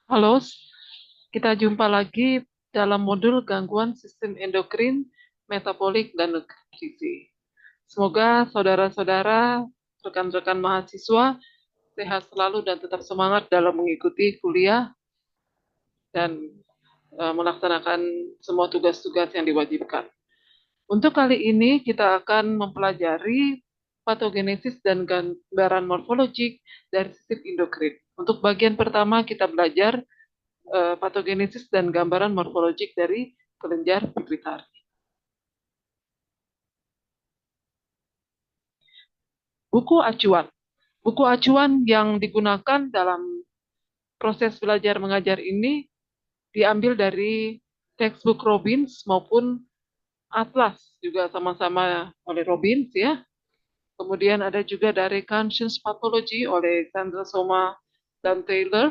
Halo, kita jumpa lagi dalam modul gangguan sistem endokrin, metabolik, dan nutrisi. Semoga saudara-saudara, rekan-rekan mahasiswa sehat selalu dan tetap semangat dalam mengikuti kuliah dan melaksanakan semua tugas-tugas yang diwajibkan. Untuk kali ini kita akan mempelajari patogenesis dan gambaran morfologik dari sistem endokrin. Untuk bagian pertama kita belajar patogenesis dan gambaran morfologik dari kelenjar pituitari. Buku acuan. Buku acuan yang digunakan dalam proses belajar mengajar ini diambil dari textbook Robbins maupun Atlas juga sama-sama oleh Robbins ya. Kemudian ada juga dari Conscious Pathology oleh Sandra Soma dan Taylor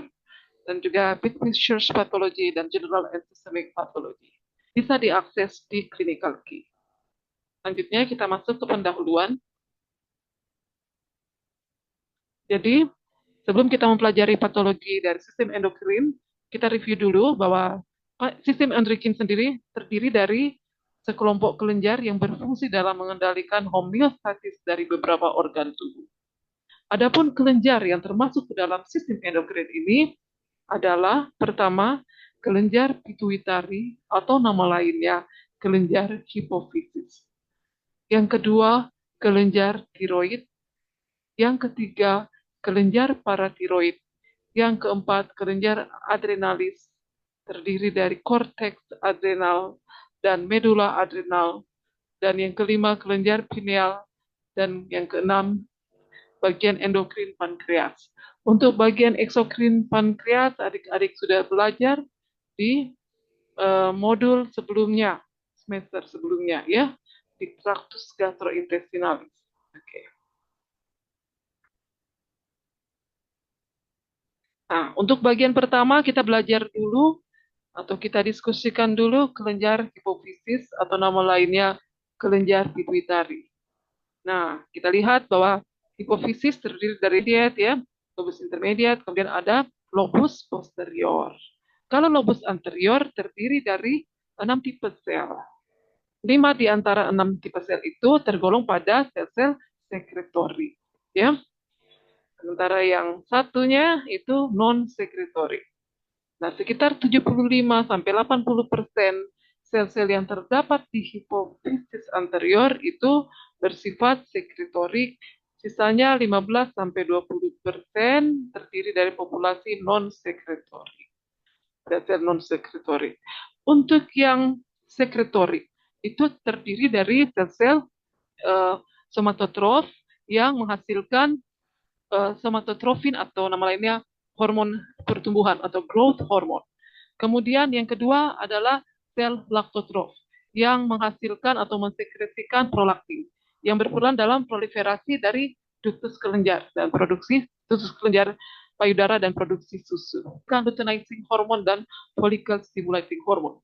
dan juga Big Picture Pathology dan General and Systemic Pathology. Bisa diakses di Clinical Key. Selanjutnya kita masuk ke pendahuluan. Jadi, sebelum kita mempelajari patologi dari sistem endokrin, kita review dulu bahwa sistem endokrin sendiri terdiri dari sekelompok kelenjar yang berfungsi dalam mengendalikan homeostatis dari beberapa organ tubuh. Adapun kelenjar yang termasuk ke dalam sistem endokrin ini adalah pertama, kelenjar pituitari atau nama lainnya kelenjar hipofisis. Yang kedua, kelenjar tiroid. Yang ketiga, kelenjar paratiroid. Yang keempat, kelenjar adrenalis, terdiri dari korteks adrenal dan medula adrenal. Dan yang kelima, kelenjar pineal. Dan yang keenam, bagian endokrin pankreas. Untuk bagian eksokrin pankreas, adik-adik sudah belajar di modul sebelumnya, semester sebelumnya ya, di traktus gastrointestinalis. Oke. Nah, untuk bagian pertama kita belajar dulu atau kita diskusikan dulu kelenjar hipofisis atau nama lainnya kelenjar pituitari. Nah, kita lihat bahwa hipofisis terdiri dari diet ya, lobus intermediate, kemudian ada lobus posterior. Kalau lobus anterior terdiri dari 6 tipe sel. 5 di antara 6 tipe sel itu tergolong pada sel-sel sekretori. Ya. Sementara yang satunya itu non-sekretori. Nah, sekitar 75 sampai 80% sel-sel yang terdapat di hipofisis anterior itu bersifat sekretorik, sisanya 15 sampai 20% terdiri dari populasi non-sekretorik. Sel non-sekretorik. Untuk yang sekretorik itu terdiri dari sel-sel somatotrof yang menghasilkan somatotrofin atau nama lainnya hormon pertumbuhan atau growth hormone. Kemudian yang kedua adalah sel laktotrof yang menghasilkan atau mensekresikan prolaktin yang berperan dalam proliferasi dari ductus kelenjar dan produksi ductus kelenjar payudara dan produksi susu. Luteinizing hormone dan follicle stimulating hormone.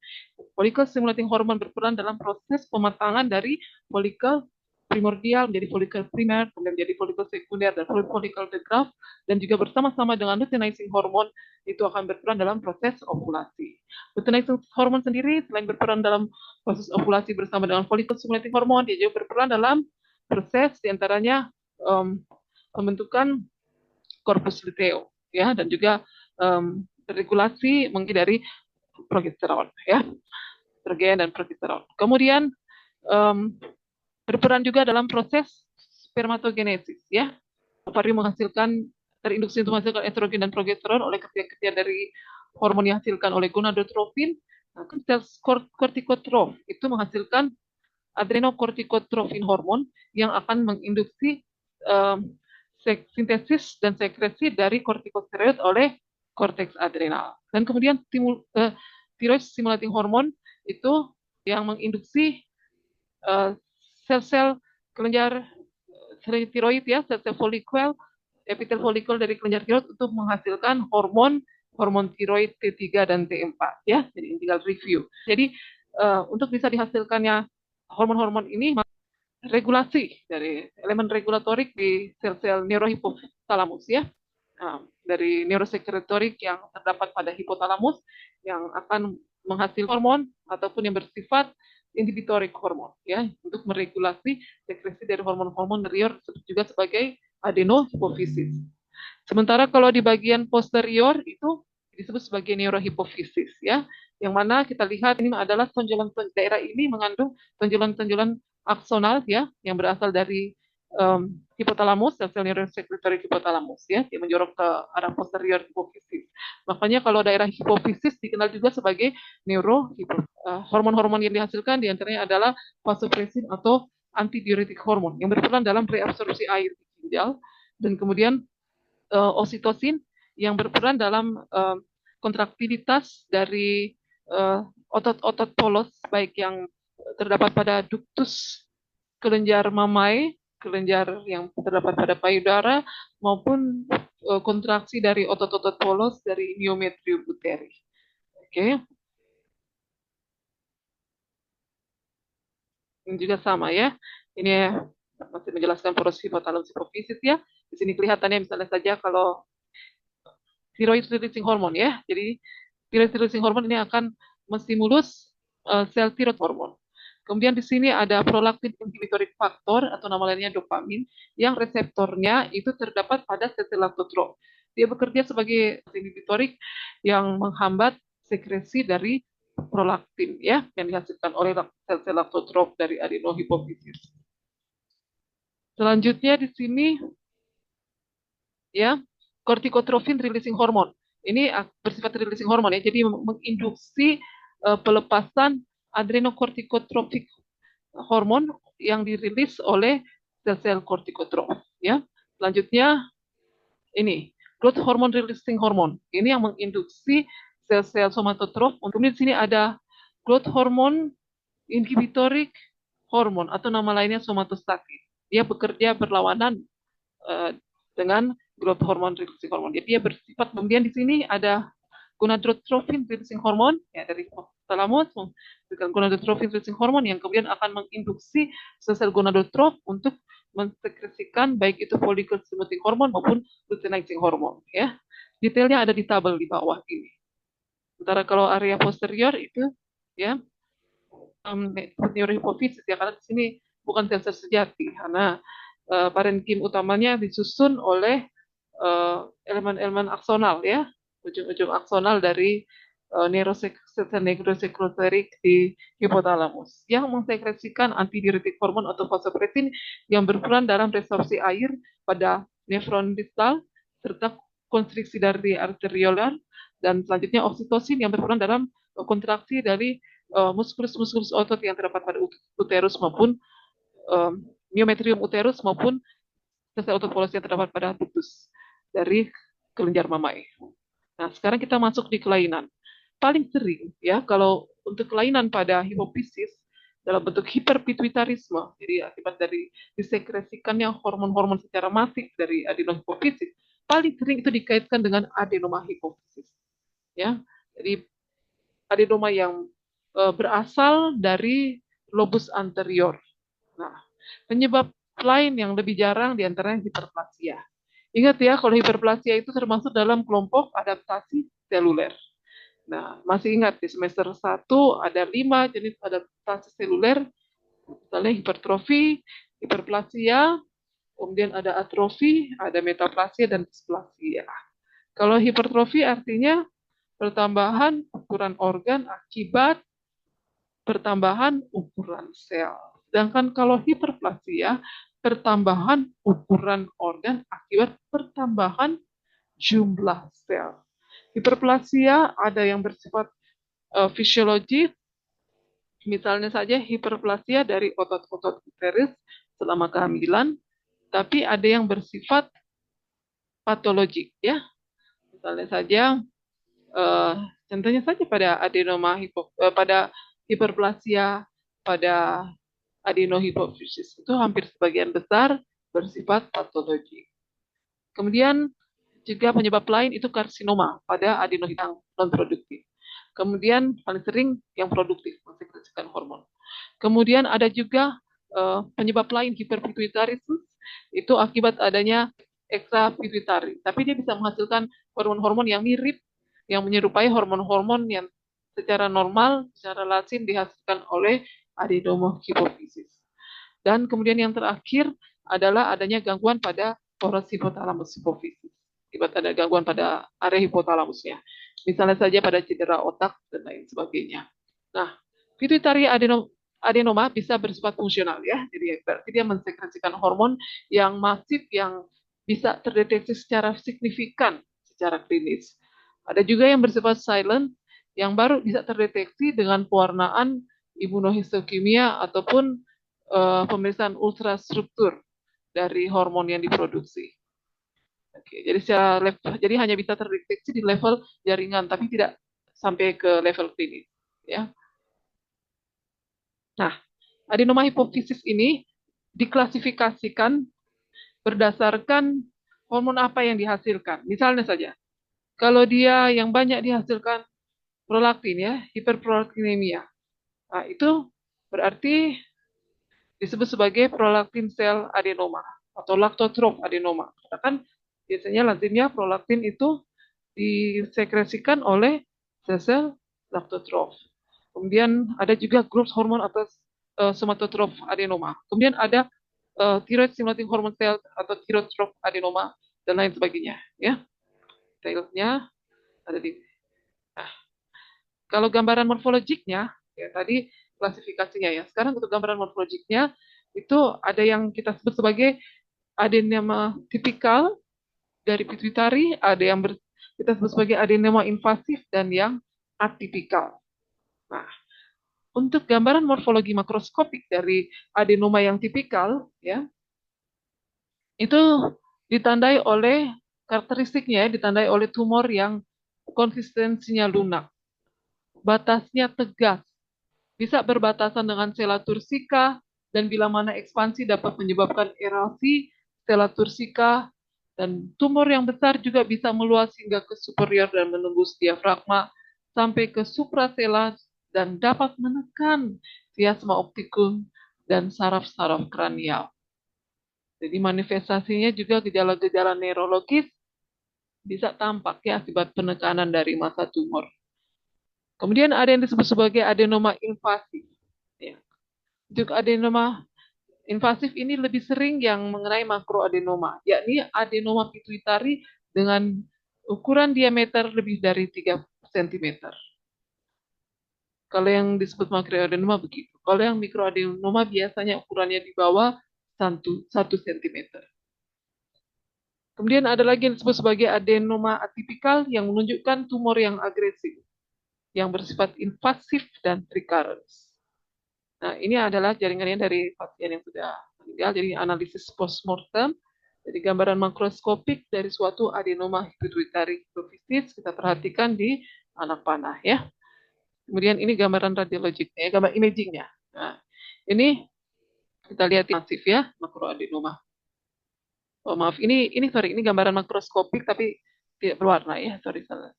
Follicle stimulating hormone berperan dalam proses pematangan dari follicle primordial menjadi follicle primer, kemudian menjadi follicle sekunder dan follicle de Graaff, dan juga bersama-sama dengan luteinizing hormone itu akan berperan dalam proses ovulasi. Luteinizing hormone sendiri selain berperan dalam proses ovulasi bersama dengan follicle stimulating hormone, dia juga berperan dalam proses diantaranya pembentukan corpus luteum ya dan juga regulasi mungkin dari progesteron ya, estrogen dan progesteron. Kemudian um, berperan juga dalam proses spermatogenesis ya. Ovarium menghasilkan terinduksi untuk menghasilkan estrogen dan progesteron oleh ketiak-ketiak dari hormon yang dihasilkan oleh gonadotrofin. Nah, sel kortikotrof itu menghasilkan adrenokortikotrofin hormon yang akan menginduksi um, sintesis dan sekresi dari kortikosteroid oleh korteks adrenal. Dan kemudian thyroid stimulating hormone itu yang menginduksi sel-sel kelenjar tiroid ya, sel-sel folikel, epitel folikel dari kelenjar tiroid untuk menghasilkan hormon tiroid T3 dan T4 ya. Jadi tinggal review. Jadi untuk bisa dihasilkannya hormon-hormon ini regulasi dari elemen regulatorik di sel-sel neurohipotalamus ya. dari neurosekretorik yang terdapat pada hipotalamus yang akan menghasilkan hormon ataupun yang bersifat inhibitorik hormon ya untuk meregulasi sekresi dari hormon-hormon liar juga sebagai adenohipofisis. Sementara kalau di bagian posterior itu disebut sebagai neurohipofisis ya, yang mana kita lihat ini adalah tonjolan daerah ini mengandung tonjolan-tonjolan aksonal ya yang berasal dari hipotalamus, sel-sel neurosekretorik hipotalamus ya, yang menjorok ke arah posterior hipofisis. Makanya kalau daerah hipofisis dikenal juga sebagai hormon-hormon yang dihasilkan diantaranya adalah vasopresin atau antidiuretik hormon yang berperan dalam reabsorpsi air di ginjal dan kemudian oksitosin yang berperan dalam kontraktivitas dari otot-otot polos baik yang terdapat pada ductus kelenjar mammae, kelenjar yang terdapat pada payudara maupun kontraksi dari otot-otot polos dari myometrium uteri. Oke. Ini juga sama ya. Ini masih menjelaskan porosity hipotalamus hipofisis ya. Di sini kelihatannya misalnya saja kalau thyroid releasing hormone ya. Jadi thyroid releasing hormone ini akan menstimulus sel thyroid hormone. Kemudian di sini ada prolaktin inhibitory factor atau nama lainnya dopamin yang reseptornya itu terdapat pada sel-sel laktotrof. Dia bekerja sebagai inhibitorik yang menghambat sekresi dari prolaktin ya yang dihasilkan oleh sel-sel laktotrof dari adenohipofisis. Selanjutnya di sini ya kortikotrofin releasing hormone. Ini bersifat releasing hormone ya, jadi menginduksi pelepasan adrenokortikotrofik hormon yang dirilis oleh sel-sel kortikotrof ya. Selanjutnya ini growth hormone releasing hormone. Ini yang menginduksi sel-sel somatotrof. Kemudian di sini ada growth hormone inhibitorik hormon atau nama lainnya somatostatin. Dia bekerja berlawanan dengan growth hormone releasing hormone. Jadi dia bersifat, kemudian di sini ada gonadotrophin releasing hormone ya dari thalamus, gonadotrophin releasing hormone yang kemudian akan menginduksi sel-sel gonadotrof untuk mensekresikan baik itu follicle stimulating hormone maupun luteinizing hormone ya. Detailnya ada di tabel di bawah ini. Sementara kalau area posterior itu ya neurohipofisis ya, karena di sini bukan sel-sel sejati karena parenkim utamanya disusun oleh elemen-elemen aksonal ya, ujung-ujung aksonal dari neurosekroterik di hipotalamus yang mensekresikan antidiuretik hormon atau vasopresin yang berperan dalam resorpsi air pada nefron distal serta konstriksi dari arteriolar, dan selanjutnya oksitosin yang berperan dalam kontraksi dari muskulus-muskulus otot yang terdapat pada uterus maupun myometrium uterus maupun sel otot polos yang terdapat pada ductus dari kelenjar mammae. Nah, sekarang kita masuk di kelainan. Paling sering ya kalau untuk kelainan pada hipofisis dalam bentuk hiperpituitarisme, jadi akibat dari disekresikannya hormon-hormon secara masif dari adenohipofisis, paling sering itu dikaitkan dengan adenoma hipofisis. Ya, jadi adenoma yang berasal dari lobus anterior. Nah, penyebab lain yang lebih jarang diantaranya hiperplasia. Ingat ya, kalau hiperplasia itu termasuk dalam kelompok adaptasi seluler. Nah, masih ingat di semester 1 ada 5 jenis adaptasi seluler, misalnya hipertrofi, hiperplasia, kemudian ada atrofi, ada metaplasia, dan displasia. Kalau hipertrofi artinya pertambahan ukuran organ akibat pertambahan ukuran sel. Sedangkan kalau hiperplasia, pertambahan ukuran organ akibat pertambahan jumlah sel. Hiperplasia ada yang bersifat fisiologis, misalnya saja hiperplasia dari otot-otot uterus selama kehamilan, tapi ada yang bersifat patologik ya. Misalnya saja contohnya saja pada adenoma pada hiperplasia pada adenohipofisis itu hampir sebagian besar bersifat patologik. Kemudian juga penyebab lain itu karsinoma pada adenoid yang non produktif. Kemudian paling sering yang produktif mensekresikan hormon. Kemudian ada juga penyebab lain hiperpituitarisme itu akibat adanya eksapituitari, tapi dia bisa menghasilkan hormon-hormon yang mirip, yang menyerupai hormon-hormon yang secara normal, secara lazim dihasilkan oleh adenoma hipofisis. Dan kemudian yang terakhir adalah adanya gangguan pada poros hipotalamus hipofisis. Akibat ada gangguan pada area hipotalamusnya. Misalnya saja pada cedera otak dan lain sebagainya. Nah, pituitari adenoma bisa bersifat fungsional ya. Jadi berarti dia mensekresikan hormon yang masif yang bisa terdeteksi secara signifikan secara klinis. Ada juga yang bersifat silent yang baru bisa terdeteksi dengan pewarnaan imunohistokimia ataupun pemeriksaan ultrastruktur dari hormon yang diproduksi. Oke, jadi jadi hanya bisa terdeteksi di level jaringan, tapi tidak sampai ke level klinis. Ya. Nah, adenoma hipofisis ini diklasifikasikan berdasarkan hormon apa yang dihasilkan. Misalnya saja, kalau dia yang banyak dihasilkan prolaktin ya, hiperprolaktinemia. Nah, itu berarti disebut sebagai prolaktin sel adenoma atau laktotrof adenoma. Karena kan biasanya lazimnya prolaktin itu disekresikan oleh sel-sel laktotrof. Kemudian ada juga grup hormon atau somatotrof adenoma. Kemudian ada thyroid stimulating hormone cell atau thyrotrof adenoma dan lain sebagainya. Ya, detailnya ada di. Nah, kalau gambaran morfologiknya, ya tadi klasifikasinya ya. Sekarang untuk gambaran morfologiknya itu ada yang kita sebut sebagai adenoma tipikal dari pituitari, ada yang kita sebut sebagai adenoma invasif dan yang atipikal. Nah, untuk gambaran morfologi makroskopik dari adenoma yang tipikal, ya, itu ditandai oleh karakteristiknya, ditandai oleh tumor yang konsistensinya lunak, batasnya tegas, bisa berbatasan dengan sela tursika, dan bila mana ekspansi dapat menyebabkan erasi sela tursika, dan tumor yang besar juga bisa meluas hingga ke superior dan menembus diafragma sampai ke suprasela dan dapat menekan chiasma optikum dan saraf-saraf kranial. Jadi manifestasinya juga gejala-gejala neurologis bisa tampak ya akibat penekanan dari massa tumor. Kemudian ada yang disebut sebagai adenoma invasif. Ya. Untuk adenoma invasif ini lebih sering yang mengenai makroadenoma, yakni adenoma pituitari dengan ukuran diameter lebih dari 3 cm. Kalau yang disebut makroadenoma begitu. Kalau yang mikroadenoma biasanya ukurannya di bawah 1 cm. Kemudian ada lagi yang disebut sebagai adenoma atipikal yang menunjukkan tumor yang agresif, yang bersifat invasif dan recurrence. Nah, ini adalah jaringannya dari pasien yang sudah meninggal, jadi analisis postmortem. Jadi gambaran makroskopik dari suatu adenoma pituitari hipofisis kita perhatikan di anak panah ya. Kemudian ini gambaran radiologiknya, gambar imagingnya. Nah, ini kita lihat masif ya, makroadenoma. Oh maaf, ini gambaran makroskopik tapi tidak berwarna ya, sorry salah.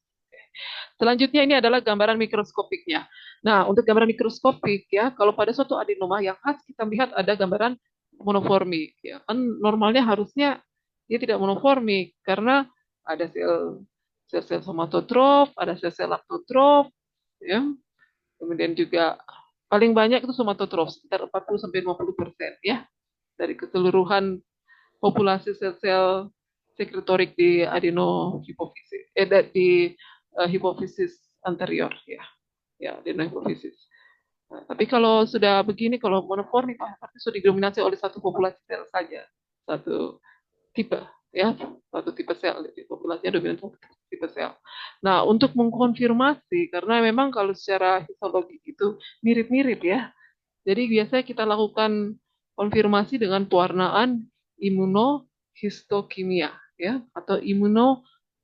Selanjutnya ini adalah gambaran mikroskopiknya. Nah, untuk gambaran mikroskopik ya, kalau pada suatu adenoma yang khas kita melihat ada gambaran monoformik ya. Kan normalnya harusnya dia tidak monoformik karena ada sel-sel somatotrof, ada sel-sel laktotrof ya. Kemudian juga paling banyak itu somatotrof sekitar 40 sampai 50% ya dari keseluruhan populasi sel-sel sekretorik di adenohipofisis di hipofisis anterior ya ya adenohipofisis. Nah, tapi kalau sudah begini, kalau monoformik pasti sudah didominasi oleh satu populasi sel saja, satu tipe ya, satu tipe sel, jadi populasinya dominan satu tipe sel. Nah, untuk mengkonfirmasi, karena memang kalau secara histologi itu mirip-mirip ya, jadi biasanya kita lakukan konfirmasi dengan pewarnaan imunohistokimia ya atau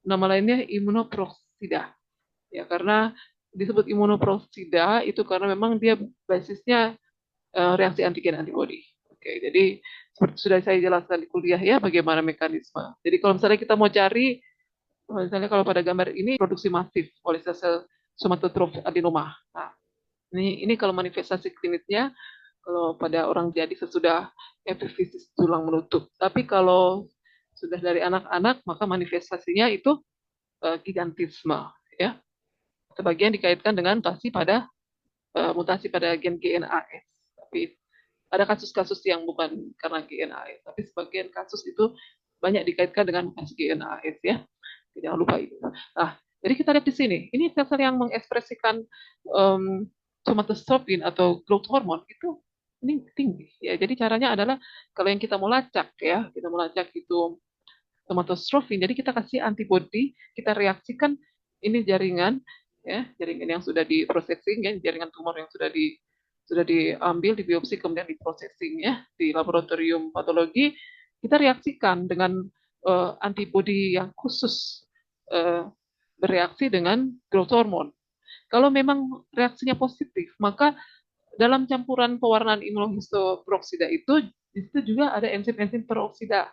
nama lainnya imunoproksida ya karena disebut imunoproksida itu karena memang dia basisnya reaksi antigen antibody. Oke, jadi seperti sudah saya jelaskan di kuliah ya bagaimana mekanisme. Jadi kalau misalnya kita mau cari misalnya kalau pada gambar ini produksi masif oleh sel-sel somatotrof adenoma. Nah, ini kalau manifestasi klinisnya kalau pada orang jadi sesudah epifisis tulang menutup. Tapi kalau sudah dari anak-anak, maka manifestasinya itu gigantisme, ya. Sebagian dikaitkan dengan mutasi pada gen GNAS. Tapi ada kasus-kasus yang bukan karena GNAS, tapi sebagian kasus itu banyak dikaitkan dengan mutasi GNAS, ya. Jangan lupa itu. Nah, jadi kita lihat di sini, ini sel-sel yang mengekspresikan um, somatostatin atau growth hormone itu ini tinggi, ya. Jadi caranya adalah kalau yang kita mau lacak, ya, kita mau lacak itu somatostrofin. Jadi kita kasih antibodi, kita reaksikan ini jaringan, ya, jaringan yang sudah diprosesing, ya, jaringan tumor yang sudah diambil, dibiopsi, kemudian diprosesing, ya, di laboratorium patologi. Kita reaksikan dengan antibodi yang khusus uh, bereaksi dengan growth hormone. Kalau memang reaksinya positif, maka dalam campuran pewarnaan imunohistoperoksida itu, di situ juga ada enzim-enzim peroksida,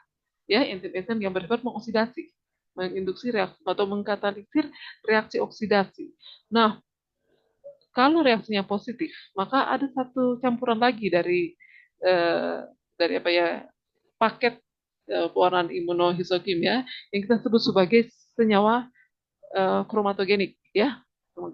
ya, enzim-enzim yang bersifat mengoksidasi, menginduksi reaksi atau mengkatalisir reaksi oksidasi. Nah, kalau reaksinya positif, maka ada satu campuran lagi eh, dari apa ya, paket pewarnaan imunohistokimia yang kita sebut sebagai senyawa kromatogenik, ya,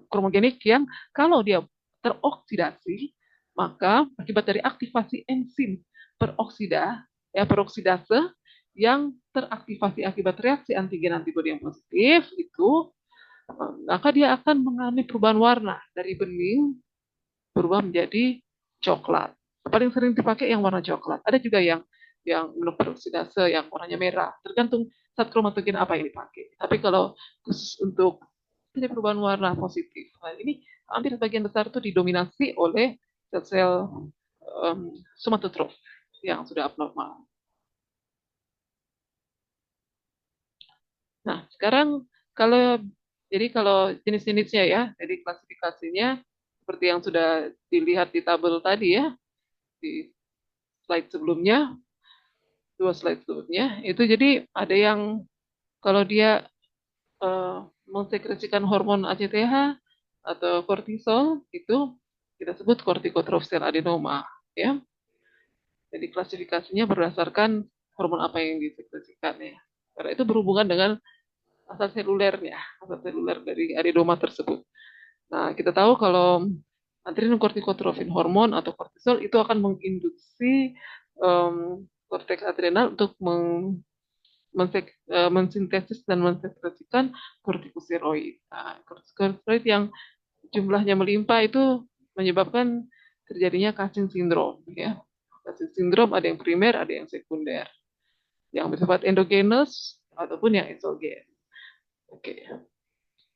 kromogenik yang kalau dia teroksidasi, maka akibat dari aktivasi enzim peroksidase yang teraktivasi akibat reaksi antigen antibodi yang positif itu, maka dia akan mengalami perubahan warna dari bening berubah menjadi coklat. Paling sering dipakai yang warna coklat. Ada juga yang monoperoksidase yang warnanya merah. Tergantung zat kromatogen apa yang dipakai. Tapi kalau khusus untuk jadi perubahan warna positif, nah ini hampir sebagian besar itu didominasi oleh sel-sel somatotrof yang sudah abnormal. Nah, sekarang kalau kalau jenis-jenisnya, ya, jadi klasifikasinya seperti yang sudah dilihat di tabel tadi, ya, di slide sebelumnya, dua slide sebelumnya, itu jadi ada yang kalau dia mensekresikan hormon ACTH atau kortisol, itu kita sebut kortikotrof sel adenoma, ya. Jadi klasifikasinya berdasarkan hormon apa yang disekresikan, ya. Karena itu berhubungan dengan asal seluler dari adenoma tersebut. Nah, kita tahu kalau adrenokortikotrofin hormon atau kortisol itu akan menginduksi korteks adrenal untuk mensintesis dan mensekresikan kortikosteroid. Nah, kortikosteroid yang jumlahnya melimpah itu menyebabkan terjadinya Cushing syndrome, ya. Cushing syndrome ada yang primer, ada yang sekunder, yang bersifat endogenous ataupun yang eksogen. Oke.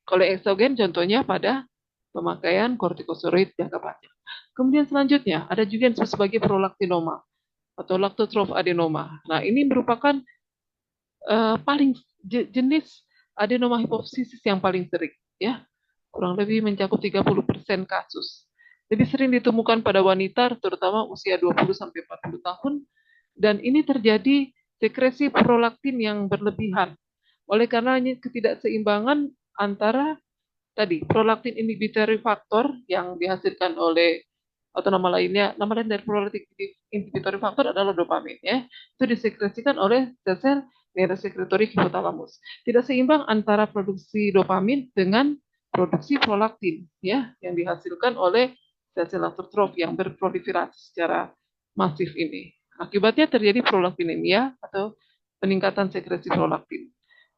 Kalau eksogen contohnya pada pemakaian kortikosteroid jangka panjang. Kemudian selanjutnya ada juga yang disebut sebagai prolaktinoma atau lactotroph adenoma. Nah, ini merupakan paling jenis adenoma hipofisis yang paling sering, ya. Kurang lebih mencakup 30% kasus. Lebih sering ditemukan pada wanita terutama usia 20 sampai 40 tahun, dan ini terjadi sekresi prolaktin yang berlebihan. Oleh karena ketidakseimbangan antara tadi prolaktin inhibitory factor yang dihasilkan oleh, atau nama lain dari prolaktin inhibitory factor adalah dopamin, ya. Itu disekresikan oleh sel-sel neurosekretory hipotalamus. Tidak seimbang antara produksi dopamin dengan produksi prolaktin, ya, yang dihasilkan oleh sel-sel autotrof yang berproliferasi secara masif ini. Akibatnya terjadi prolaktinemia atau peningkatan sekresi prolaktin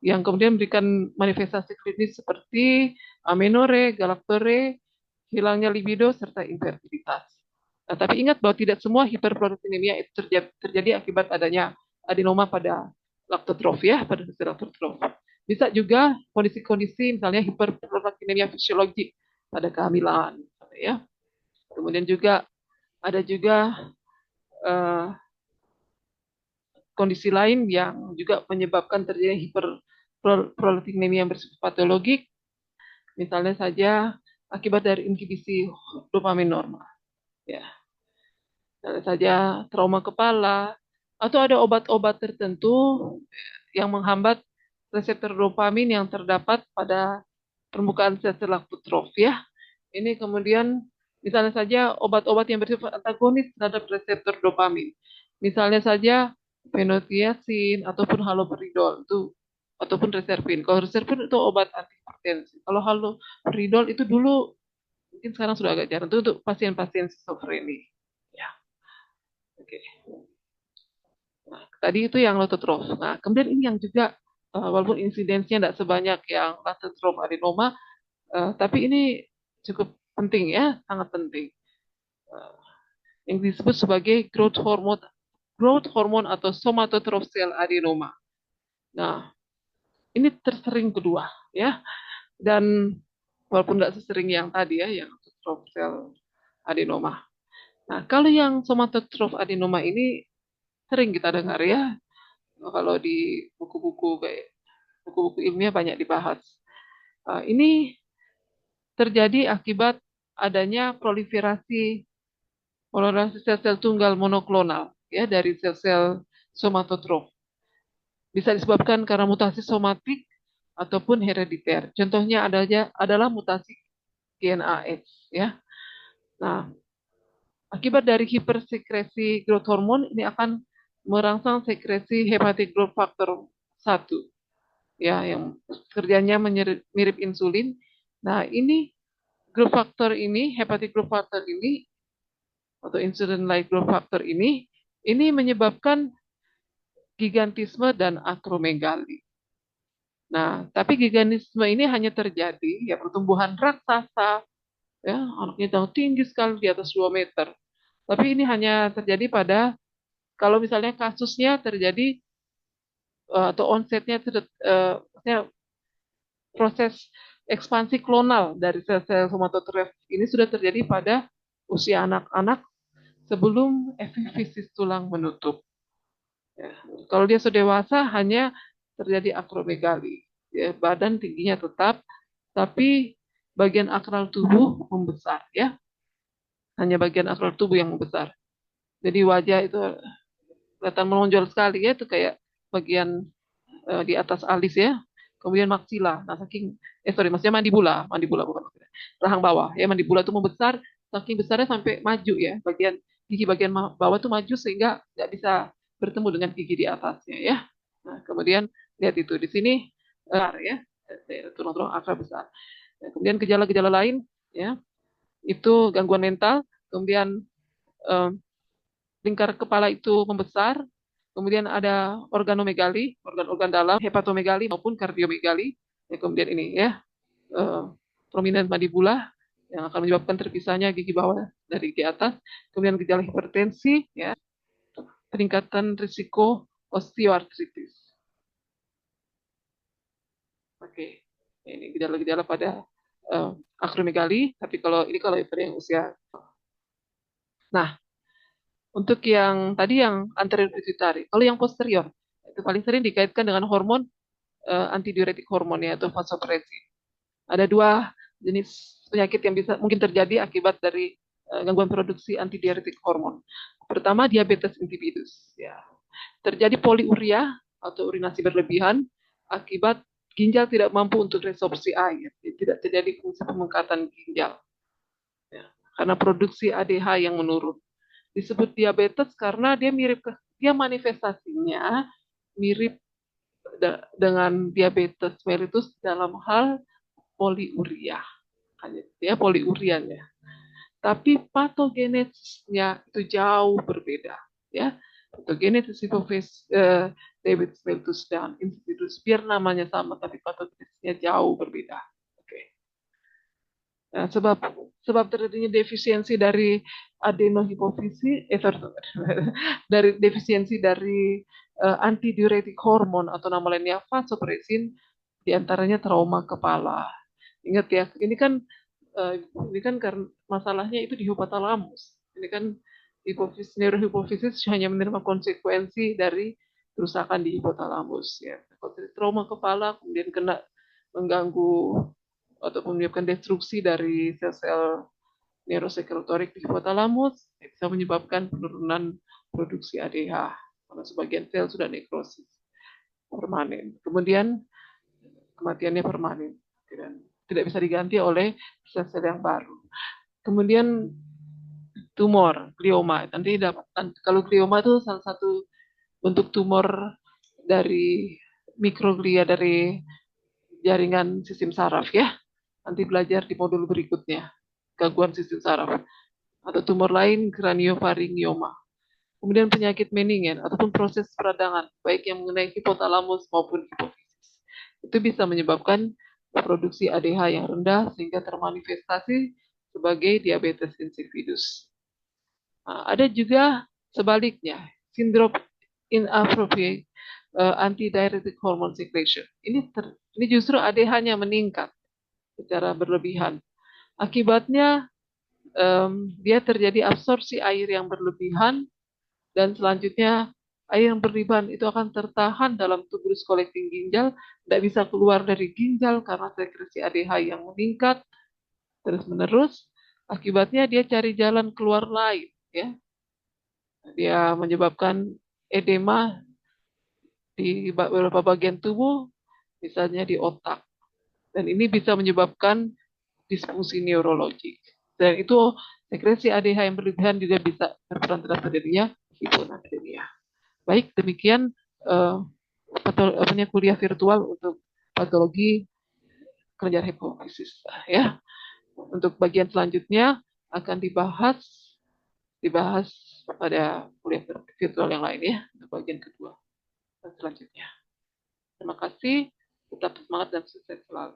yang kemudian memberikan manifestasi klinis seperti amenore, galaktore, hilangnya libido, serta infertilitas. Nah, tapi ingat bahwa tidak semua hiperprolaktinemia itu terjadi akibat adanya adenoma pada laktotrof, ya, pada sel laktotrof. Bisa juga kondisi-kondisi misalnya hiperprolaktinemia fisiologik pada kehamilan, ya. Kemudian juga ada juga uh, kondisi lain yang juga menyebabkan terjadinya hiperprolaktinemia yang bersifat patologik, misalnya saja akibat dari inhibisi dopamin normal, ya. Misalnya saja trauma kepala, atau ada obat-obat tertentu yang menghambat reseptor dopamin yang terdapat pada permukaan sel-sel laktotrof, ya. Ini kemudian misalnya saja obat-obat yang bersifat antagonis terhadap reseptor dopamin. Misalnya saja fenotiazin ataupun haloperidol itu ataupun reserpin. Kalau reserpin itu obat antihipertensi. Kalau haloperidol itu dulu mungkin sekarang sudah agak jarang itu untuk pasien-pasien skizofrenia. Ya, oke. Nah, tadi itu yang lototrof. Nah, kemudian ini yang juga walaupun insidensinya tidak sebanyak yang lototrof adenoma, tapi ini cukup penting ya, sangat penting. Eh, yang disebut sebagai growth hormone atau somatotroph cell adenoma. Nah, ini tersering kedua ya, dan walaupun nggak sesering yang tadi ya, yang autotroph cell adenoma. Nah, kalau yang somatotroph adenoma ini sering kita dengar ya, kalau di buku-buku kayak buku-buku ilmiah banyak dibahas. Ini terjadi akibat adanya proliferasi sel-sel tunggal monoklonal ya dari sel-sel somatotrof. Bisa disebabkan karena mutasi somatik ataupun herediter. Contohnya adalah mutasi GNAS ya. Nah, akibat dari hipersekresi growth hormone ini akan merangsang sekresi hepatic growth factor 1 ya yang kerjanya mirip insulin. Nah, ini growth factor ini, hepatic growth factor ini atau insulin like growth factor ini menyebabkan gigantisme dan akromegali. Nah, tapi gigantisme ini hanya terjadi ya pertumbuhan raksasa ya, anaknya tahu tinggi sekali di atas 2 meter. Tapi ini hanya terjadi pada kalau misalnya kasusnya terjadi atau onsetnya proses ekspansi klonal dari sel-sel somatotrof ini sudah terjadi pada usia anak-anak sebelum epifisis tulang menutup. Ya. Kalau dia sudah dewasa hanya terjadi akromegali. Ya, badan tingginya tetap, tapi bagian akral tubuh membesar ya. Hanya bagian akral tubuh yang membesar. Jadi wajah itu kelihatan menonjol sekali ya, itu kayak bagian di atas alis ya. Kemudian maksila. Nah, maksudnya mandibula bukan maksila. Rahang bawah ya, mandibula itu membesar, saking besarnya sampai maju ya. Gigi bagian bawah itu maju sehingga nggak bisa bertemu dengan gigi di atasnya ya. Nah, kemudian lihat itu di sini ya, tulang-tulang akar besar. Nah, kemudian gejala-gejala lain ya, itu gangguan mental, kemudian eh, lingkar kepala itu membesar, kemudian ada organomegali, organ-organ dalam, hepatomegali maupun kardiomegali, ya, kemudian ini ya, eh, prominent mandibula yang akan menyebabkan terpisahnya gigi bawah dari gigi atas, kemudian gejala hipertensi, ya, peningkatan risiko osteoartritis. Oke, ini gejala-gejala pada akromegali, tapi kalau pada yang usia. Nah, untuk yang tadi yang anterior pituitary, kalau yang posterior itu paling sering dikaitkan dengan hormon antidiuretik hormon yaitu vasopressin. Ada dua jenis penyakit yang bisa mungkin terjadi akibat dari gangguan produksi antidiuretik hormon. Pertama diabetes insipidus ya. Terjadi poliuria atau urinasi berlebihan akibat ginjal tidak mampu untuk resorpsi air. Tidak terjadi fungsi pemengkatan ginjal ya. Karena produksi ADH yang menurun. Disebut diabetes karena dia manifestasinya mirip dengan diabetes mellitus dalam hal poliuria, ya poliurianya. Tapi patogenesisnya itu jauh berbeda, ya. Patogenesis diabetes mellitus dan insipidus biar namanya sama, tapi patogenesisnya jauh berbeda. Oke. Nah, sebab terjadinya defisiensi dari adenohipofisi, dari defisiensi dari antidiuretik hormon atau nama lainnya vasopressin, diantaranya trauma kepala. Ingat ya, ini kan karena masalahnya itu di hipotalamus. Ini kan neurohipofisis hanya menerima konsekuensi dari kerusakan di hipotalamus ya. Trauma kepala kemudian kena mengganggu ataupun menyebabkan destruksi dari sel-sel neurosekretorik di hipotalamus bisa menyebabkan penurunan produksi ADH karena sebagian sel sudah nekrosis permanen. Kemudian kematiannya permanen dan tidak bisa diganti oleh sel-sel yang baru. Kemudian tumor, glioma. Nanti dapat kalau glioma itu salah satu untuk tumor dari mikroglia dari jaringan sistem saraf ya. Nanti belajar di modul berikutnya, gangguan sistem saraf. Atau tumor lain, craniofaringioma. Kemudian penyakit meningen ataupun proses peradangan, baik yang mengenai hipotalamus maupun hipofisis. Itu bisa menyebabkan produksi ADH yang rendah sehingga termanifestasi sebagai diabetes insipidus. Nah, ada juga sebaliknya, sindrom inappropriate antidiuretic hormone secretion. Ini justru ADH-nya meningkat secara berlebihan. Akibatnya dia terjadi absorpsi air yang berlebihan dan selanjutnya air yang berlebihan itu akan tertahan dalam tuberous collecting ginjal, tidak bisa keluar dari ginjal karena sekresi ADH yang meningkat terus-menerus. Akibatnya dia cari jalan keluar lain, ya. Dia menyebabkan edema di beberapa bagian tubuh, misalnya di otak. Dan ini bisa menyebabkan disfungsi neurologik. Dan itu sekresi ADH yang berlebihan juga bisa berperan terhadap terjadinya hiponatremia. Baik, demikian uh, kuliah virtual untuk patologi kelenjar hipofisis. Ya, untuk bagian selanjutnya akan dibahas pada kuliah virtual yang lain ya, untuk bagian kedua dan selanjutnya. Terima kasih, tetap semangat dan sukses selalu.